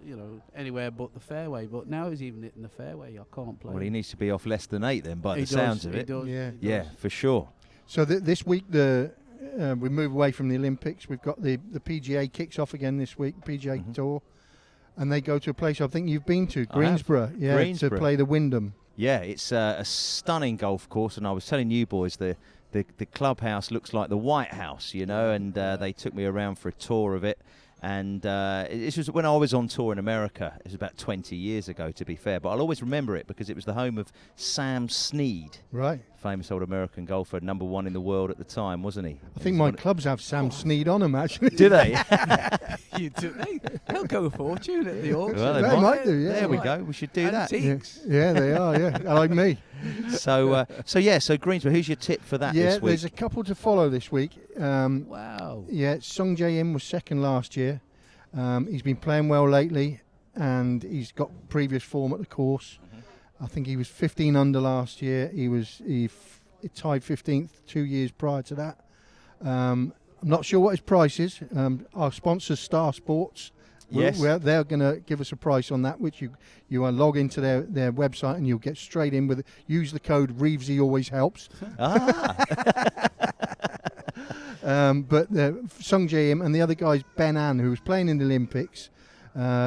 anywhere but the fairway, but now he's even hitting the fairway. I can't play. Well, he needs to be off less than 8 then, by He the does, sounds of he it. does, Yeah. he Yeah, does. for sure. So this week we move away from the Olympics. We've got the PGA kicks off again this week, PGA Mhm. Tour, and they go to a place I think you've been to, I have. Greensborough, yeah, to Greensborough. play the Wyndham. Yeah, it's a stunning golf course, and I was telling you boys the clubhouse looks like the White House, and they took me around for a tour of it. And this was when I was on tour in America. It was about 20 years ago, to be fair. But I'll always remember it because it was the home of Sam Snead, Right. famous old American golfer, #1 in the world at the time, wasn't he? I think my clubs have Sam Snead on them actually. Do they? They'll go a fortune at the auction. Well, They might do, yeah. There we go. We should do that. Yeah. Antiques. Yeah, they are. Yeah, like me. So Greensboro. Who's your tip for that Yeah, this week? there's a couple to follow this week. Wow. Yeah, Sung Jae In was second last year, He's been playing well lately, and he's got previous form at the course. I think he was 15 under last year. He tied 15th 2 years prior to that. I'm not sure what his price is. Our sponsor, Star Sports, Yes. they're going to give us a price on that, which you log into their website and you'll get straight in with it. Use the code Reevesy always helps. But Sung Jae-im and the other guy's Ben An, who was playing in the Olympics.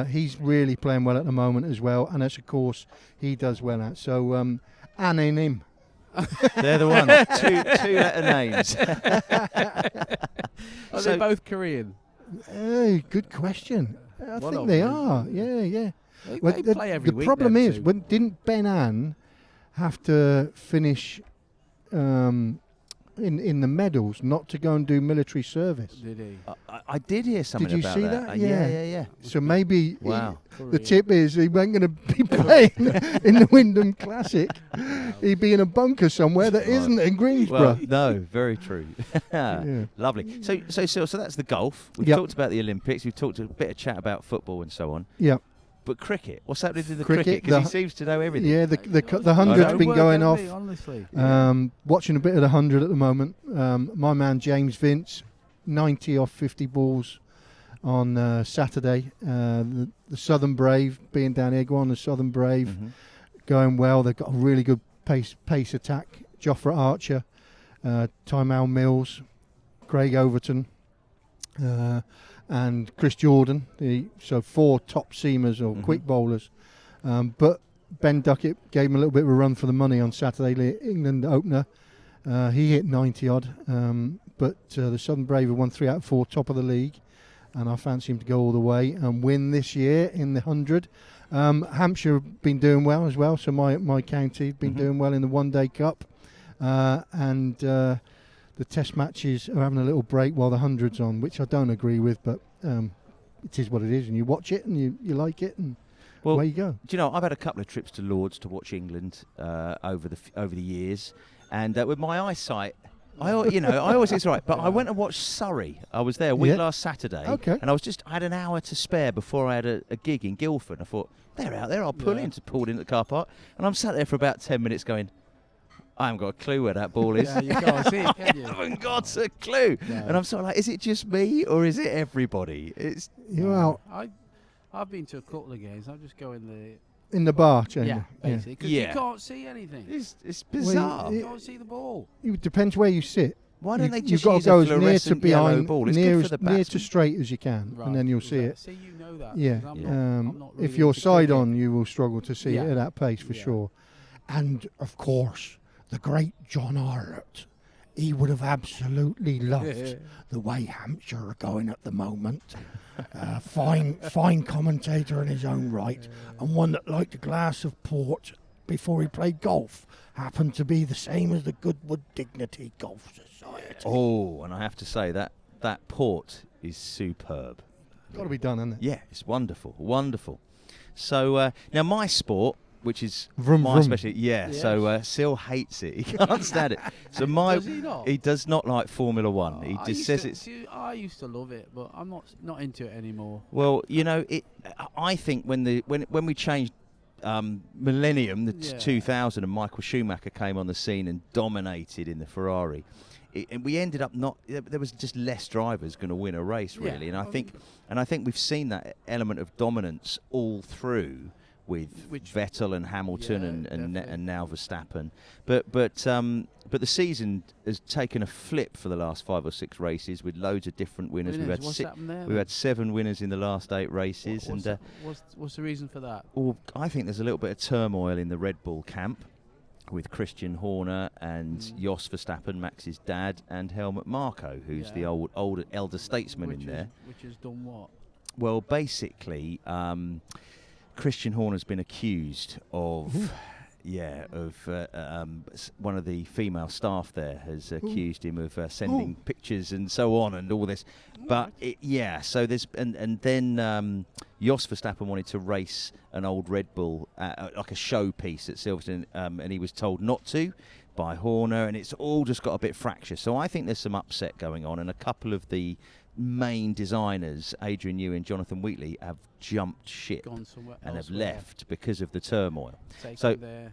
He's really playing well at the moment as well, and that's a course he does well at. So An and him. They're the ones. Two-letter names. Are they both Korean? Good question. I One think of they them. are. Yeah. They play every the week. problem them is, two. didn't Ben An have to finish in the medals not to go and do military service? Did he? I did hear something Did you about see that. that? Yeah. So maybe Wow. the tip is he wasn't going to be playing in the Wyndham Classic. He'd be in a bunker somewhere that isn't in Greensboro. Well, no, very true. Yeah. Lovely. So that's the golf. We've Yep. talked about the Olympics. We've talked a bit of chat about football and so on. Yeah. But cricket, what's happening to the Cricket, cricket? Because he seems to know everything. Yeah, the I 100's know. been going off. Honestly. Watching a bit of the 100 at the moment. My man James Vince, 90 off 50 balls on Saturday. The Southern Brave, being down here, go on the Southern Brave, going well. They've got a really good pace attack. Jofra Archer, Tymal Mills, Craig Overton, and Chris Jordan. So 4 top seamers or quick bowlers. But Ben Duckett gave him a little bit of a run for the money on Saturday, the England opener. He hit 90 odd. But the Southern Brave have won 3 out of 4, top of the league. And I fancy him to go all the way and win this year in the 100. Hampshire have been doing well as well. So my county have been doing well in the One Day Cup. And the test matches are having a little break while the 100's on, which I don't agree with, but it is what it is, and you watch it and you like it, and away you go. Do you know, I've had a couple of trips to Lords to watch England over the years, and with my eyesight, I always think it's right. But I went and watched Surrey. I was there a week last Saturday, and I had an hour to spare before I had a gig in Guildford. I thought, they're out there, I'll pulled into the car park, and I'm sat there for about 10 minutes going, I haven't got a clue where that ball is. Yeah, you can't see it, can you? I haven't got a clue. No. And I'm sort of like, is it just me or is it everybody? I've been to a couple of games. I'll just go in the bar chamber. Yeah, basically. Because you can't see anything. It's bizarre. You can't see the ball. It depends where you sit. Why don't they just use use a fluorescent yellow ball? It's near, good for the batsman. near to straight as you can, and then you'll see it. See, you know that. Yeah. I'm not really if you're into side cricket. on, you will struggle to see it at that pace for sure. And of course, the great John Arlott. He would have absolutely loved the way Hampshire are going at the moment. Fine commentator in his own right, and one that liked a glass of port before he played golf. Happened to be the same as the Goodwood Dignity Golf Society. Oh, and I have to say that port is superb. Got to be done, hasn't it? Yeah, it's wonderful, wonderful. So now my sport, which is Vroom, my vroom. specialty, so Sil hates it. He can't stand it. So Does he not? he does not like Formula One. He just says it's. I used to love it, but I'm not into it anymore. Well, I think when we changed millennium, 2000, and Michael Schumacher came on the scene and dominated in the Ferrari, and we ended up there was just less drivers going to win a race really, and I think we've seen that element of dominance all through with Vettel and Hamilton and now Verstappen, but the season has taken a flip for the last 5 or 6 races with loads of different winners. We've had 7 winners in the last 8 races. What's the reason for that? Well, I think there's a little bit of turmoil in the Red Bull camp with Christian Horner and Jos Verstappen, Max's dad, and Helmut Marko, who's the elder statesman in there. Which has done what? Well, basically, Christian Horner's been accused of one of the female staff there has accused him of sending pictures and so on and all this. But so there's and then Jos Verstappen wanted to race an old Red Bull like a showpiece at Silverstone, and he was told not to by Horner, and it's all just got a bit fractious. So I think there's some upset going on, and a couple of the main designers, Adrian New and Jonathan Wheatley, have jumped ship Gone somewhere and have elsewhere. left because of the turmoil. Taken So their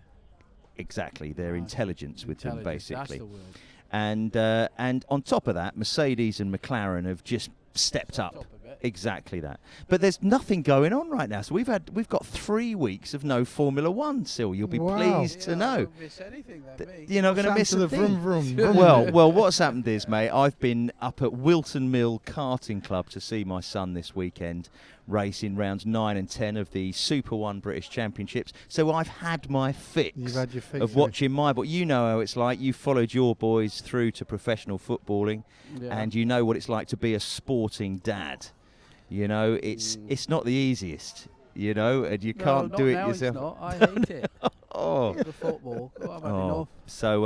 exactly, their Right. intelligence with them, intelligence, basically. That's the word. And on top of that, Mercedes and McLaren have just stepped up. Top of it. Exactly that. But there's nothing going on right now. So we've got 3 weeks of no Formula One. Sil, you'll be Wow. pleased to I know. don't miss anything then, me. You're not going to What's miss happened a to the thing. vroom vroom. Well, what's happened is, mate, I've been up at Wilton Mill Karting Club to see my son this weekend race in rounds 9 and 10 of the Super 1 British Championships. So I've had my fix You've had your fix of watching my boy. You know how it's like. You followed your boys through to professional footballing, Yeah. and you know what it's like to be a sporting dad. You know, it's not the easiest. You know, and you can't do it now yourself. It's not. I hate it. Oh. The football. Oh, I've had enough.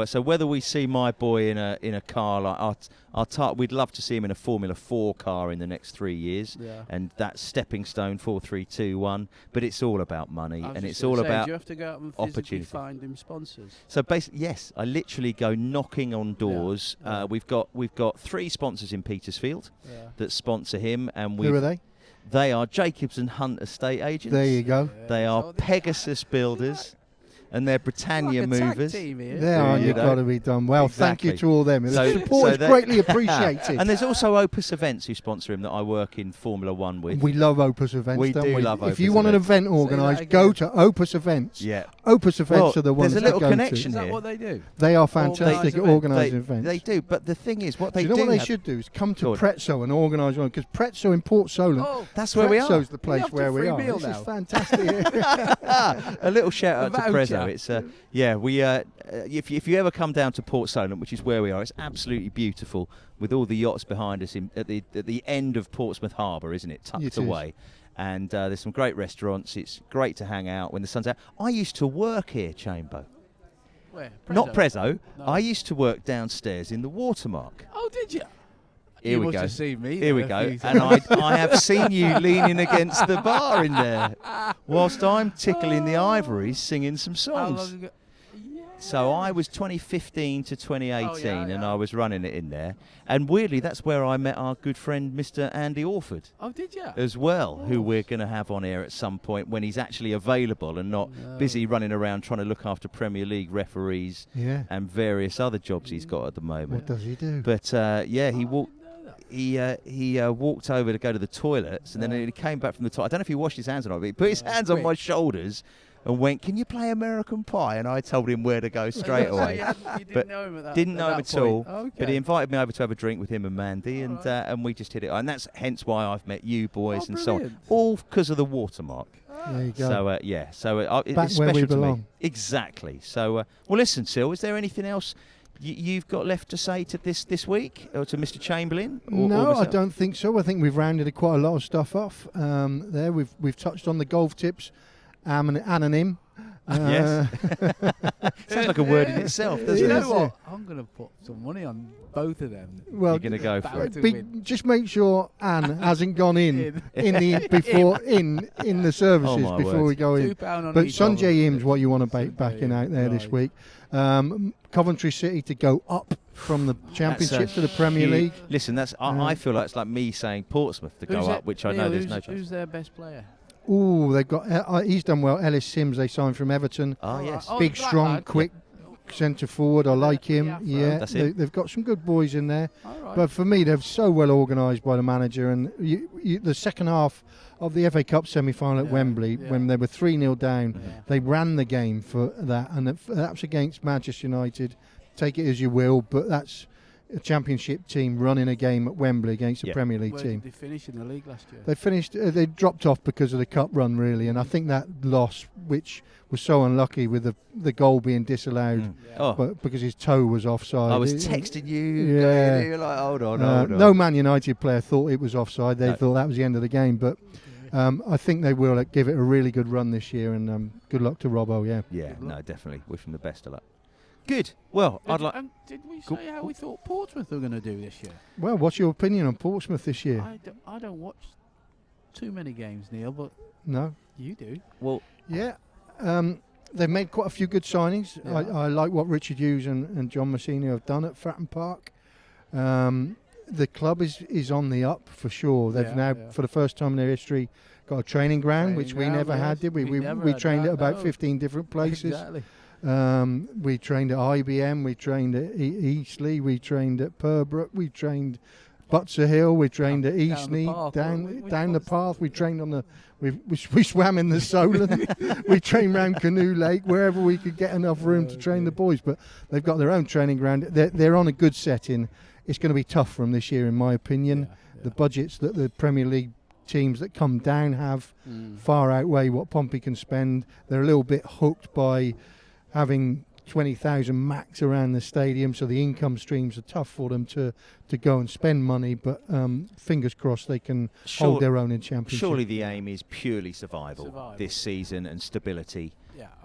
So whether we see my boy in a car like we'd love to see him in a Formula 4 car in the next 3 years, Yeah. and that's stepping stone 4, 3, 2, 1. But it's all about money, I was and just it's gonna all say, about do you have to go out and physically opportunity. find him sponsors? So basically, yes, I literally go knocking on doors. Yeah. We've got 3 sponsors in Petersfield Yeah. that sponsor him, and Who are they? They are Jacobs and Hunt estate agents. There you go. They are So Pegasus builders, and they're Britannia like a tag movers. team here. There, Yeah, you you know. got to be done. Well, thank you Exactly. to all them. The So- support so is they- greatly appreciated. And there's also Opus Events who sponsor him that I work in Formula 1 with. We love Opus Events, We don't do we? love If Opus you want an Events. event that organised, again. go to Opus Events. Yeah. Opus Events are the ones there's a to little go connection Is that here. what they do? They are Organise fantastic at events. organising events. They do, but the thing is, what Do they you know do what they have- should do is come to Go on. Prezzo and organise one, because Prezzo in Port Solent, Oh, That's where we are. Prezzo's the place have to where we free are. meal This is now. fantastic. A little shout out to voucher. Prezzo. It's yeah, we if you ever come down to Port Solent, which is where we are, it's absolutely beautiful with all the yachts behind us at the end of Portsmouth Harbour, isn't it? Tucked It is. away. And there's some great restaurants. It's great to hang out when the sun's out. I used to work here, Chambo. where? Not Prezzo. No. I used to work downstairs in the Watermark. Oh, did you? Here you we must go. have seen me. Here we there a go. few And times. I have seen you leaning against the bar in there whilst I'm tickling the ivories singing some How long songs. ago? Yeah. So I was 2015 to 2018 Oh, yeah, and yeah. I was running it in there. And weirdly, that's where I met our good friend Mr. Andy Orford Oh, did you? as well, who Oh. we're going to have on air at some point when he's actually available and not No. busy running around trying to look after Premier League referees Yeah. and various other jobs he's got at the moment. What does he do? But yeah, he Oh, I walked. didn't know that. He walked over to go to the toilets, and then Yeah. he came back from the toilet. I don't know if he washed his hands or not, but he put his Yeah, hands on my quick. shoulders and went, "Can you play American Pie?" And I told him where to go straight So away. you didn't But know him at that Didn't know him that at all, point. Okay. but he invited me over to have a drink with him and Mandy, All right. and we just hit it. And that's hence why I've met you boys Oh, and so on, brilliant. all because of the Watermark. There you go. So yeah, so Back it's where we special to me. belong. Exactly. So well, listen, Sil, is there anything else you've got left to say to this week, or to Mr. Chamberlain? Or No, I myself? don't think so. I think we've rounded quite a lot of stuff off there. We've touched on the golf tips, anonym. Yes. Sounds like a word in itself, Do doesn't you it? know Yes, what? I'm going to put some money on both of them. Well, You're going to go for Bound it. to be- win. just make sure Anne hasn't gone in the before in the services Oh, my before word. we go in. £2 on But each of Sanjay them. Im's what you want to back in out there this Right. week. Coventry City to go up from the Championship to the Premier huge- League. Listen, I feel like it's like me saying Portsmouth to go Who's up, it- which I Neil, know there's who's- no chance. Who's their best player? Ooh, they've got. He's done well. Ellis Sims, they signed from Everton. Oh yes. Oh, Big, the black strong, lad. quick centre forward. I like him. the afro. Yeah, That's it. they've got some good boys in there. All right. But for me, they're so well organised by the manager. And the second half of the FA Cup semi-final at Yeah, Wembley, yeah. when they were 3-0 down, Yeah. they ran the game for that. And that's against Manchester United. Take it as you will, but that's a Championship team running a game at Wembley against a Yeah. Premier League Where team. did they finish in the league last year? They finished. They dropped off because of the cup run, really, and I think that loss, which was so unlucky with the goal being disallowed, Mm. Oh, but because his toe was offside. I was It- texting you. Yeah. You're like, hold on, Uh, hold on. no Man United player thought it was offside. They No. thought that was the end of the game. But I think they will give it a really good run this year. And good luck to Robbo. Yeah. Yeah, no, definitely. Wish him the best of luck. Good. Well, I'd like. Did we Go- say how we thought Portsmouth were going to do this year? Well, what's your opinion on Portsmouth this year? I don't watch too many games, Neil, but No. you do. Well, Yeah. They've made quite a few good signings. Yeah. I like what Richard Hughes and John Messina have done at Fratton Park. the club is on the up for sure. They've now, for the first time in their history, got a training ground, which we never had, did we? We trained at about 15 different places. Exactly. We trained at IBM, we trained at Eastleigh, we trained at Purbrook, we trained Butser Hill, we trained at Eastleigh, down the path, we trained on the, we swam in the Solent, we trained round Canoe Lake, wherever we could get enough room to train the boys. But they've got their own training ground. They're on a good setting. It's going to be tough for them this year, in my opinion. The budgets that the Premier League teams that come down have far outweigh what Pompey can spend. They're a little bit hooked by having 20,000 max around the stadium, so the income streams are tough for them to go and spend money, but fingers crossed they can hold their own in Championship. Surely the aim is purely survival this season and stability.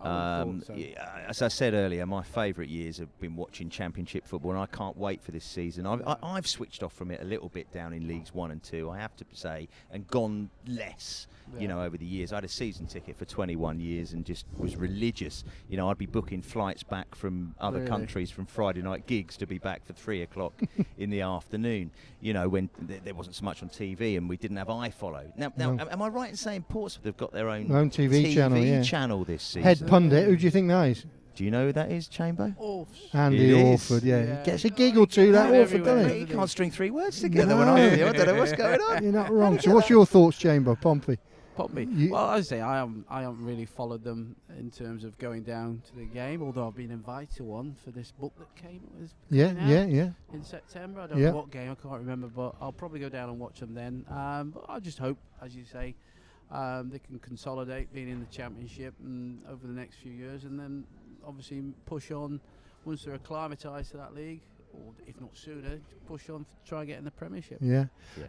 As I said earlier, my favourite years have been watching Championship football, and I can't wait for this season. I've switched off from it a little bit down in Leagues 1 and 2, I have to say, and gone less. Over the years. I had a season ticket for 21 years and just was religious. I'd be booking flights back from other countries from Friday night gigs to be back for 3 o'clock in the afternoon, when there wasn't so much on TV and we didn't have iFollow. Now, am I right in saying Portsmouth have got their own TV channel this season? Head pundit, who do you think that is? Do you know who that is, Chamber? Andy Orford, He gets a gig or two, that Orford, doesn't he? He can't string 3 words together when I'm with you. I don't know what's going on. You're not wrong. So what's your thoughts, Chamber, Pompey? Well, I say I haven't really followed them in terms of going down to the game, although I've been invited to one for this book that came out in September. I don't know what game, I can't remember, but I'll probably go down and watch them then. But I just hope, as you say, they can consolidate being in the Championship and over the next few years, and then obviously push on once they're acclimatised to that league, or if not sooner, push on to try and get in the Premiership.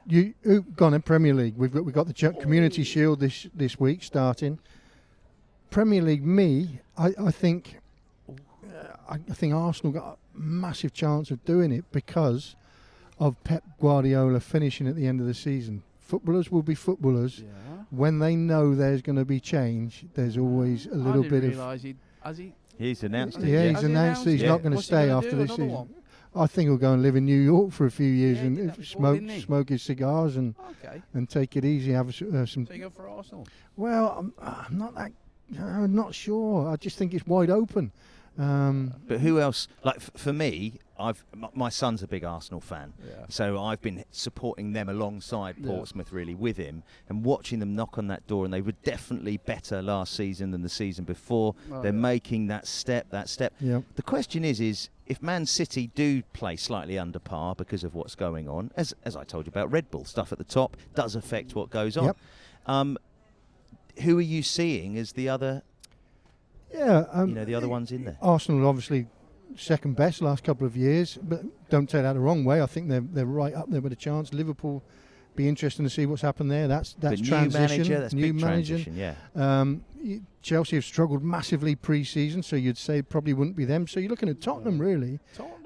You gone in Premier League. We've got the Community Shield this week starting. Premier League, I think Arsenal got a massive chance of doing it because of Pep Guardiola finishing at the end of the season. Footballers will be footballers. When they know there's going to be change, there's always a little bit of. He's announced it. Yeah, he's announced that he's not going to stay after this season. I think he'll go and live in New York for a few years and smoke his cigars and take it easy. Have some. So you go for Arsenal? Well, I'm not sure. I just think it's wide open. But who else? Like for me, my son's a big Arsenal fan, so I've been supporting them alongside Portsmouth, really, with him, and watching them knock on that door. And they were definitely better last season than the season before. They're making that step. The question is if Man City do play slightly under par because of what's going on, as I told you about Red Bull stuff at the top does affect what goes on. Who are you seeing as the other? The other ones in there. Arsenal obviously second best last couple of years, but don't take that the wrong way. I think they're right up there with a chance. Liverpool, be interesting to see what's happened there. That's transition. New manager, transition. Chelsea have struggled massively pre-season, so you'd say it probably wouldn't be them. So you're looking at Tottenham, really.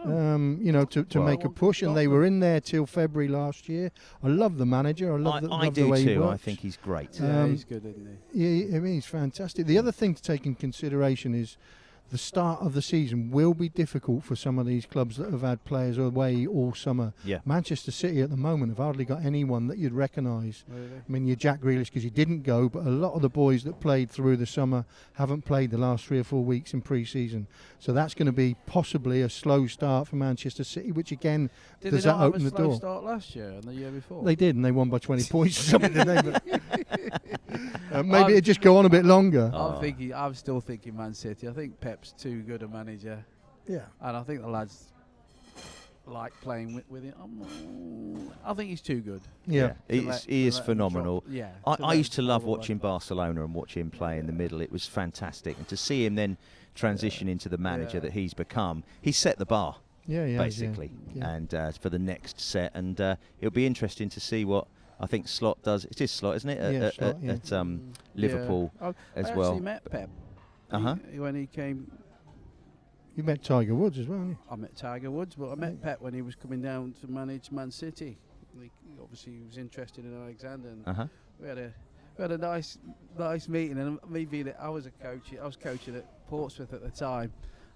To make a push, and they were in there till February last year. I love the manager. I love the way he works. I think he's great. He's good, isn't he? Yeah, I mean, he's fantastic. The other thing to take in consideration is the start of the season will be difficult for some of these clubs that have had players away all summer. Manchester City at the moment have hardly got anyone that you'd recognise. Really? I mean, you're Jack Grealish because he didn't go, but a lot of the boys that played through the summer haven't played the last 3 or 4 weeks in pre-season. So that's going to be possibly a slow start for Manchester City, which again, does that open the door? Did they not have a slow start last year and the year before? They did, and they won by 20 points or something, didn't they? But, maybe it'd just go on a bit longer. I'm still thinking Man City. I think Pep's too good a manager. Yeah. And I think the lads like playing with him. I think he's too good. Yeah. He is phenomenal. I used to love watching Barcelona and watch him play in the middle. It was fantastic. And to see him then transition into the manager that he's become, he set the bar, basically, and for the next set. And it'll be interesting to see what I think Slot does. It is Slot, isn't it? At Liverpool as well. I actually met Pep when he came. You met Tiger Woods as well, haven't you? I met Tiger Woods, but I met Pep when he was coming down to manage Man City. Obviously, he was interested in Alexander. And we had a nice meeting. And me being I was coaching at Portsmouth at the time,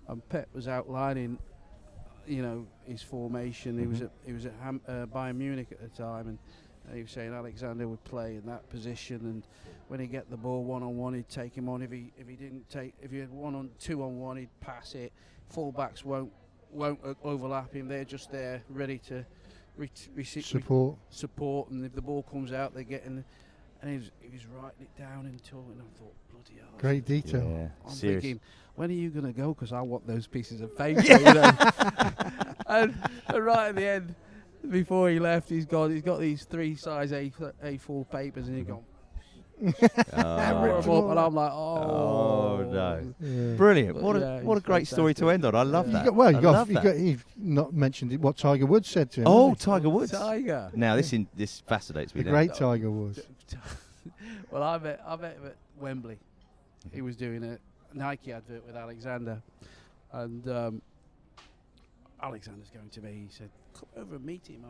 and Pep was outlining you know, his formation. He was at Bayern Munich at the time, and he was saying Alexander would play in that position, and when he get the ball 1-on-1, he'd take him on. If he had 2-on-1, he'd pass it. Fullbacks won't overlap him. They're just there ready to support, and if the ball comes out, they get in. And he was writing it down and talking. And I thought, bloody hell! Great detail. Yeah, I'm serious. thinking, when are you going to go? Because I want those pieces of paper. You know? and right at the end, before he left, he's got these 3 size A4 papers, and he's gone. And I'm like, oh no! Yeah. Brilliant! What a great story to end on. I love that. You've not mentioned what Tiger Woods said to him. Oh, Tiger Woods! Tiger. Now this fascinates me. The great Tiger Woods. Well, I met him at Wembley. He was doing a Nike advert with Alexander, and Alexander's going to me. He said, "Come over and meet him."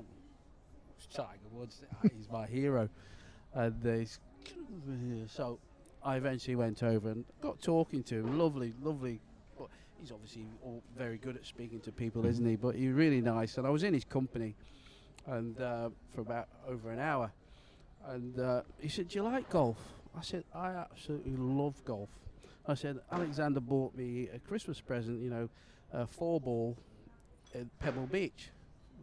It's Tiger Woods. He's my hero, and so I eventually went over and got talking to him. Lovely. But he's obviously very good at speaking to people, isn't he? But he's really nice, and I was in his company, and for about over an hour. And he said, "Do you like golf?" I said, "I absolutely love golf." I said, "Alexander bought me a Christmas present, you know, a 4-ball at Pebble Beach.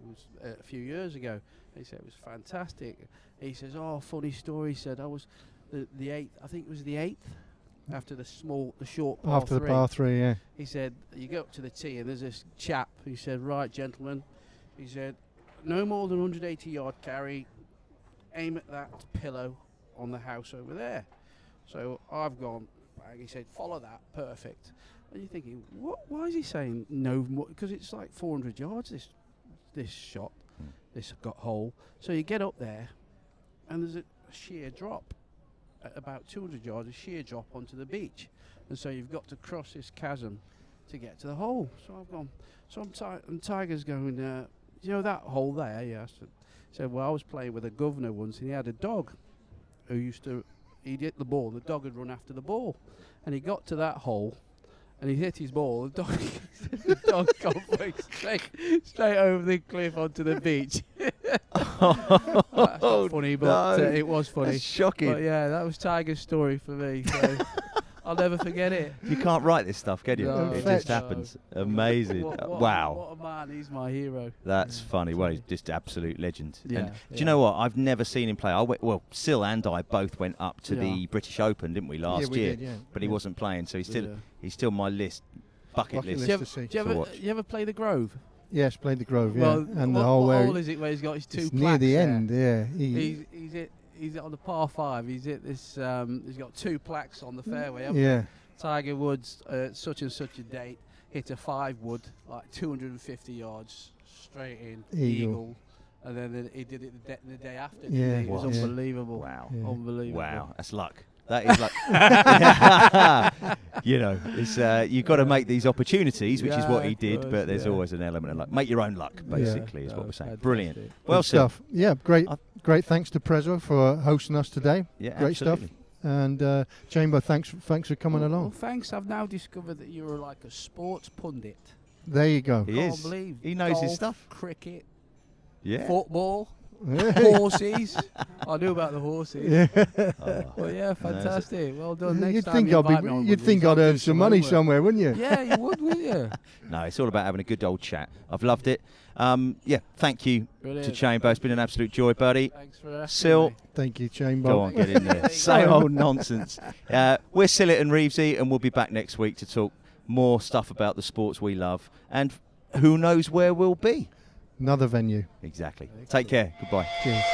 It was a few years ago." He said, "It was fantastic." He says, "Oh, funny story." He said, "I was the 8th, I think it was the 8th, after the short par After 3. the par 3, yeah. He said, you go up to the tee and there's this chap. He said, "Right, gentlemen," he said, "no more than 180 yard carry. Aim at that pillow on the house over there." So I've gone, he said, "Follow that, perfect." And you're thinking, why is he saying no more? Because it's like 400 yards, this shot, this hole. So you get up there, and there's a sheer drop. At about 200 yards, a sheer drop onto the beach. And so you've got to cross this chasm to get to the hole. So I've gone, and Tiger's going, "You know that hole there?" Yeah. So well, I was playing with a governor once, and he had a dog who he'd hit the ball, and the dog would run after the ball. And he got to that hole, and he hit his ball, the dog got straight over the cliff onto the beach. That's not funny, but it was funny. That's shocking. But yeah, that was Tiger's story for me. So I'll never forget it. You can't write this stuff, can you? No, it just happens. Amazing. Wow. What a man. He's my hero. That's funny. Well, he's just absolute legend. Yeah, and do you know what? I've never seen him play. Sil and I both went up to the British Open, didn't we, last year? Did, yeah. But he wasn't playing, so he's still my bucket list. Do you ever play the Grove? Yes, played the Grove, yeah. Well, and what hole is it where he's got his 2 it's plaques near the there? end, yeah. He's on the par 5. He's at this. He's got 2 plaques on the fairway. Yeah. Tiger Woods, such and such a date, hit a 5-wood, like 250 yards straight in, eagle. And then he did it the day after. Yeah. It was unbelievable. Wow. Yeah. Unbelievable. Wow, that's luck. That is like, you know, it's you've got to make these opportunities, which is what he did. But there's always an element of luck. Make your own luck, basically, is what we're saying. Fantastic. Brilliant. Well, stuff. Yeah, great. Great. Thanks to Prezzo for hosting us today. Yeah, great absolutely. stuff. And Chamber, thanks for coming along. Well, thanks. I've now discovered that you're like a sports pundit. There you go. He Can't is. believe He knows golf, his stuff. Cricket, Yeah. football, horses. I knew about the horses. Yeah. Well, yeah, fantastic. Well done. Next You'd time think you invite me on, you'd would think you? I'd I'll earn do some money homework. somewhere, wouldn't you? Yeah, you would, wouldn't you? No, it's all about having a good old chat. I've loved it. Yeah, thank you Brilliant. to Chamber. It's been an absolute joy, buddy. Thanks for asking Sil, me. Thank you, Chamber. go on, get in there. Same old nonsense. We're Sillett and Reevesy, and we'll be back next week to talk more stuff about the sports we love, and who knows where we'll be. Another venue. Exactly. Take care. Goodbye. Cheers.